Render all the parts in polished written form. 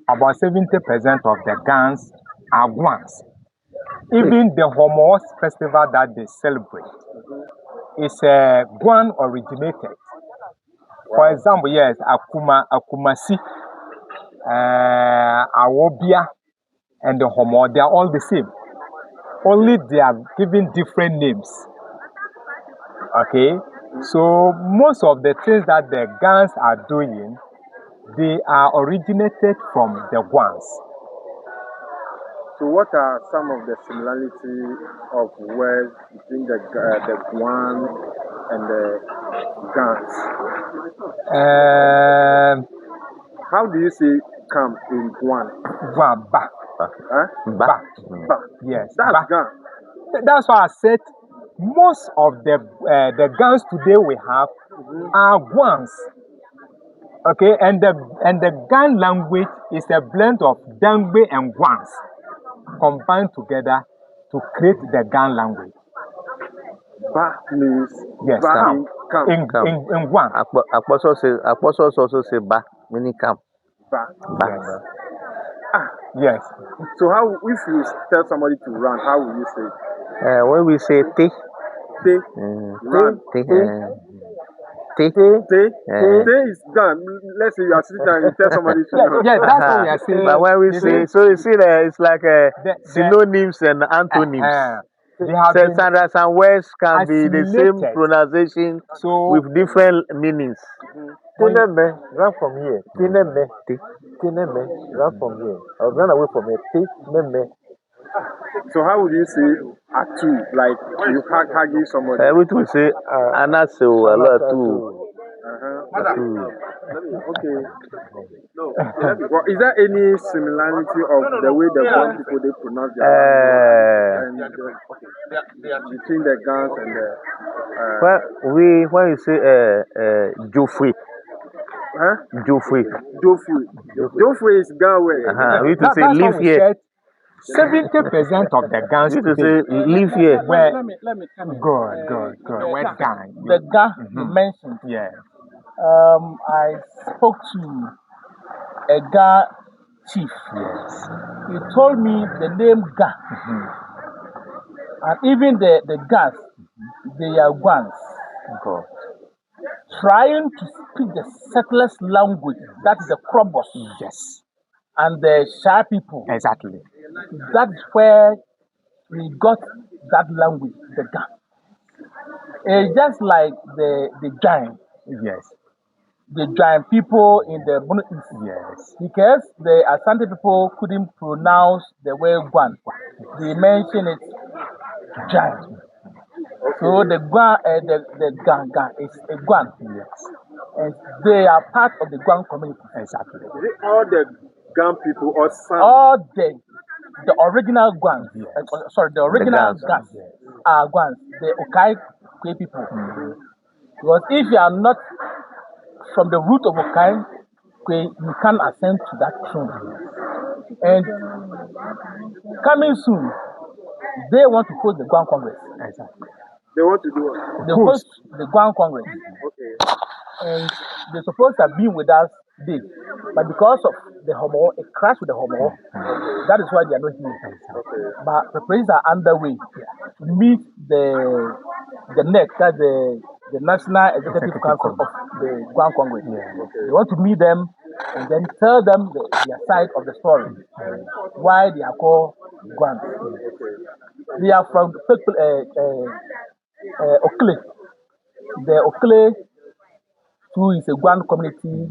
about 70% of the Gans are Guans. Even the Homos festival that they celebrate is Guan originated. For example, yes, Akumasi, Awobia, and the Homo, they are all the same. Only they are given different names. Okay, so most of the things that the Gans are doing, they are originated from the Guans. So what are some of the similarities of words between the Guan and the Gans? How do you say come in Guan? Guan, ba. Huh? Ba. Ba. Yes. That's ba. Gan. That's why I said most of the Gans today we have are Guans. Okay, and the Gan language is a blend of Dangbe and Guans combined together to create the Gan language. Ba means yes, ba come. In Guan. Apostles also say ba, meaning come. Ba. Yes. Yes. So how, if you tell somebody to run, how will you say it? When we say te, run. Te is gone. Let's say you are sitting down, you tell somebody to run. Yeah, that's what we are saying. But when we say, so you see that it's like synonyms and antonyms. Some words can be the same pronunciation with different meanings. Tineme, run from here. Tineme, run from here. Or run away from here. Tineme. So how would you say atu? Like you hugging somebody? We will say anaso alatu. Okay. Well, is there any similarity of the way the Guan people they pronounce their language and between the Gans and the? When you say Jofri. Huh? Jofri is Gawe. We to say live here. 70% of the Gans to say live here. Let me come in. Good. Where Gan? The Ga you mentioned. Yeah. I spoke to a Ga chief. Yes. He told me the name Ga. And even the Gas, they are Guans. God. Trying to speak the settlers' language, that is the Krobos. Yes. And the Shy people. Exactly. That's where we got that language, the Ga. It's just like the giant. Yes. The giant people in the Bono East. Yes. Because the Asante people couldn't pronounce the word Guan. They mention it giant. So the Guan, the Gan is a Guan. Yes. And they are part of the Guan community. Exactly. Is it all the Gan people or some? All the original Guans. Yes. The original Gas are Guans. The Okai Kwe people. Because if you are not from the root of Okai Kwe, you can't ascend to that throne. And coming soon, they want to host the Guan Congress. Exactly. They want to do what? They host the Guan Congress. Okay. And they're supposed to have been with us today. But because of the Homo, it crashed with the Homo. That is why they are not here. Okay. But preparations are underway to meet the NEC, that's the National Executive Council of the Guan Congress. They want to meet them and then tell them their side of the story, why they are called Guan. They are from Okle. The Okle too is a Guan community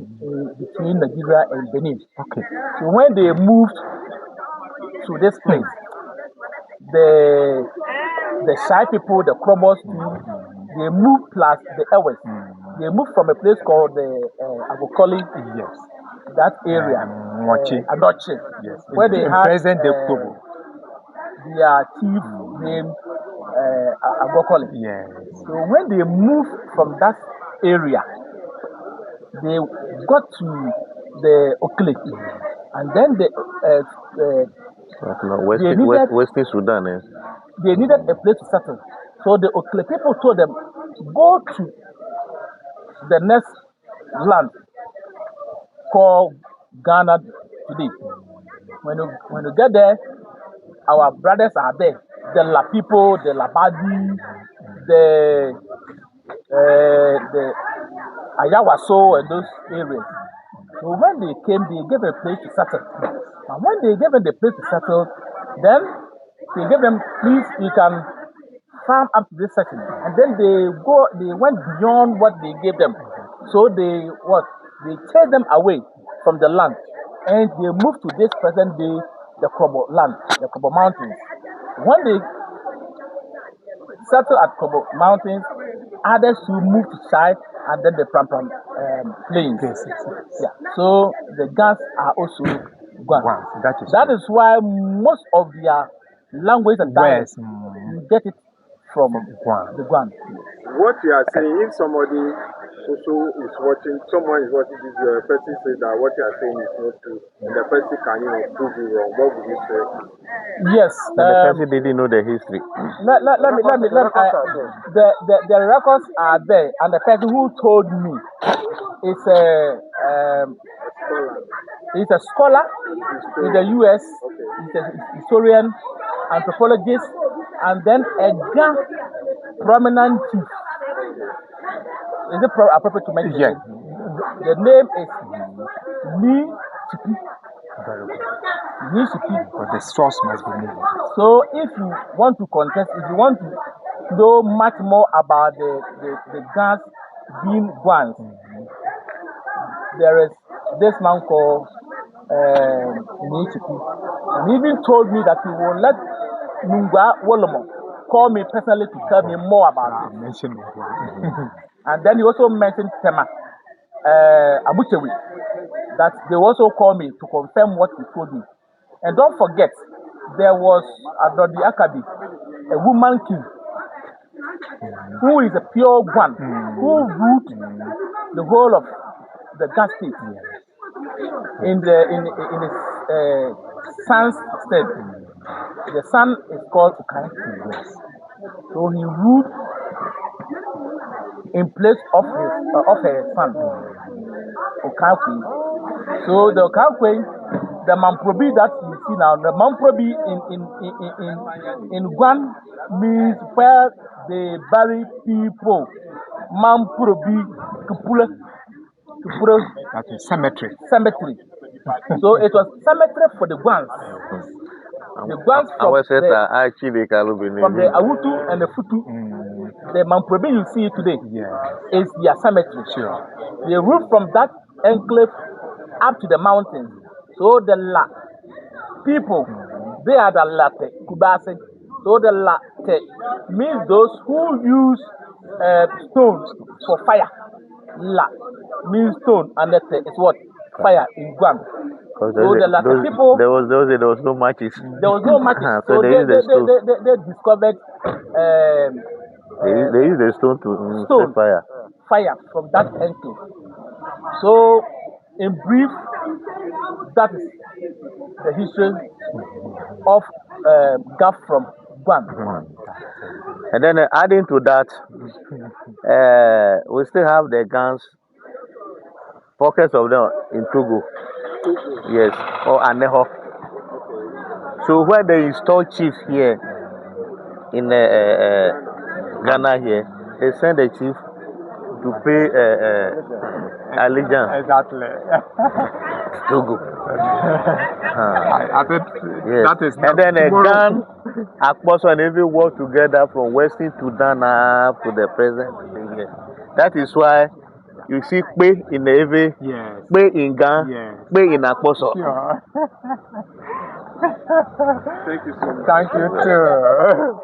between Nigeria and Benin. Okay. So when they moved to this place, the Shy people, the Krobos, they moved plus the Ewes. They moved from a place called the Agokoli. Yes. That area. Adoche. Yes. Where they had present Togo. Their chief named Agokoli. Yes. So when they moved from that area, they got to the Okle, and then Western Sudan. They needed a place to settle. So the Okle people told them, go to the next land called Ghana today. When you get there, our brothers are there. The La people, the Labadi, the Ayawaso, and those areas. So when they came, they gave a place to settle. And when they gave them the place to settle, then they gave them, please, you can farm up to this section. And then they went beyond what they gave them. So they chased them away from the land. And they moved to this present day, the Kobo land, the Kobo Mountains. When they settled at Kobo Mountains, others who moved to side and then the Prampram plains. Yeah. So the Gans are also Guan. That is why most of their language and dialects, you get it from the Guan. What you are saying, if somebody also is watching, someone is watching this, your person says that what you are saying is not true, and the person can prove you wrong, what would you say? Yes. The person didn't know the history. The records are there, and the person who told me is he's a scholar in the US, he's a historian, anthropologist, and then a Ga prominent chief. Is it appropriate to mention? Yeah. The name is Ni Chipi. Ni Chipi. But the source must be known. So if you want to contest, if you want to know much more about the Gans being Guans, there is this man called Ni Chipi. And he even told me that he will let Nungwa Wolomo call me personally to tell me more about it. And then he also mentioned Tema Abuchewi, that they also called me to confirm what he told me. And don't forget, there was Adodi Akabi, a woman king, who is a pure one, who ruled the whole of the Gas state in his son's state. The son is called Ukai. So he ruled in place of her son, Okakwe. So the Okakwe, the Mamprobi that you see now, the Mamprobi in Guan means where they bury people. Mamprobi Kupula. That is cemetery. Cemetery. So it was cemetery for the Guans. The Guans from the Awutu and the Futu. The Mamprobi you see today is their cemetery. Sure. They ruled from that enclave up to the mountains. So the La people, they are the Late Kubase. So the Late means those who use stones for fire. La means stone, and Late is what? Fire in Guam. So the Late people, there was no matches. There was no matches. So they discovered they used the stone to set fire from that enclave. So, in brief, that is the history of Gaf from Guam. And then adding to that, we still have the Gans, pockets of them in Togo. Yes, or Aneho. So where they install chiefs here in Ghana here, they send the chief to pay allegiance. Exactly. Togo. I think that is. And then Gan, Akposo and every work together from Western Sudan up to the present here. That is why you see Kpe in the Eve, Kpe in Gan, Kpe in Akposo. Sure. Thank you so much. Thank you too.